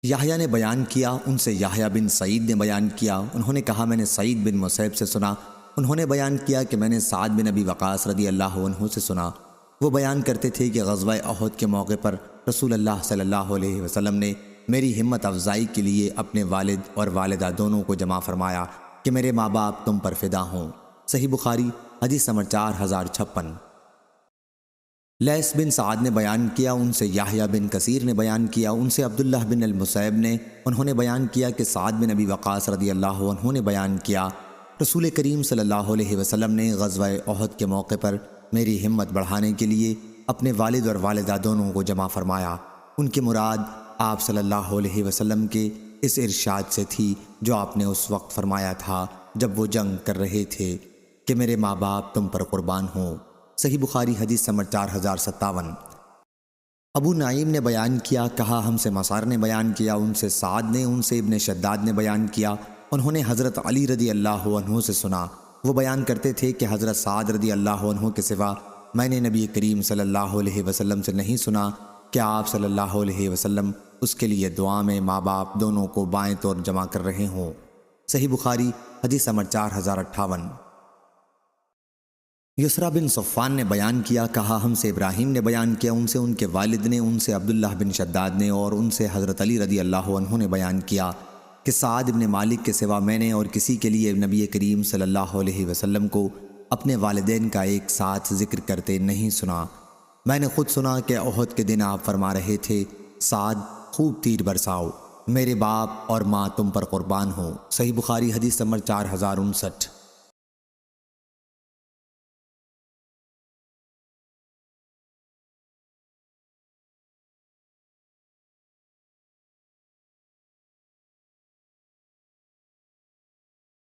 یحییٰ نے بیان کیا، ان سے یحییٰ بن سعید نے بیان کیا، انہوں نے کہا میں نے سعید بن مسیب سے سنا، انہوں نے بیان کیا کہ میں نے سعد بن ابی وقاص رضی اللہ عنہ سے سنا۔ وہ بیان کرتے تھے کہ غزوہ احد کے موقع پر رسول اللہ صلی اللہ علیہ وسلم نے میری ہمت افزائی کے لیے اپنے والد اور والدہ دونوں کو جمع فرمایا کہ میرے ماں باپ تم پر فدا ہوں۔ صحیح بخاری حدیث نمبر 4056۔ لیث بن سعد نے بیان کیا، ان سے یحییٰ بن کثیر نے بیان کیا، ان سے عبداللہ بن المسیب نے انہوں نے بیان کیا کہ سعد بن ابی وقاص رضی اللہ عنہ نے بیان کیا رسول کریم صلی اللہ علیہ وسلم نے غزوہ احد کے موقع پر میری ہمت بڑھانے کے لیے اپنے والد اور والدہ دونوں کو جمع فرمایا۔ ان کی مراد آپ صلی اللہ علیہ وسلم کے اس ارشاد سے تھی جو آپ نے اس وقت فرمایا تھا جب وہ جنگ کر رہے تھے کہ میرے ماں باپ تم پر قربان ہوں۔ صحیح بخاری حدیث نمبر 4057۔ ابو نعیم نے بیان کیا، کہا ہم سے مسعر نے بیان کیا، ان سے سعد نے، ان سے ابن شداد نے بیان کیا، انہوں نے حضرت علی رضی اللہ عنہ سے سنا۔ وہ بیان کرتے تھے کہ حضرت سعد رضی اللہ عنہ کے سوا میں نے نبی کریم صلی اللہ علیہ وسلم سے نہیں سنا کہ آپ صلی اللہ علیہ وسلم اس کے لیے دعا میں ماں باپ دونوں کو بائیں طور جمع کر رہے ہوں۔ صحیح بخاری حدیث نمبر 4058۔ یسرا بن صفان نے بیان کیا، کہا ہم سے ابراہیم نے بیان کیا، ان سے ان کے والد نے، ان سے عبداللہ بن شداد نے اور ان سے حضرت علی رضی اللہ عنہ نے بیان کیا کہ سعد بن مالک کے سوا میں نے اور کسی کے لیے نبی کریم صلی اللہ علیہ وسلم کو اپنے والدین کا ایک ساتھ ذکر کرتے نہیں سنا۔ میں نے خود سنا کہ احد کے دن آپ فرما رہے تھے سعد خوب تیر برساؤ، میرے باپ اور ماں تم پر قربان ہوں۔ صحیح بخاری حدیث نمبر 4059۔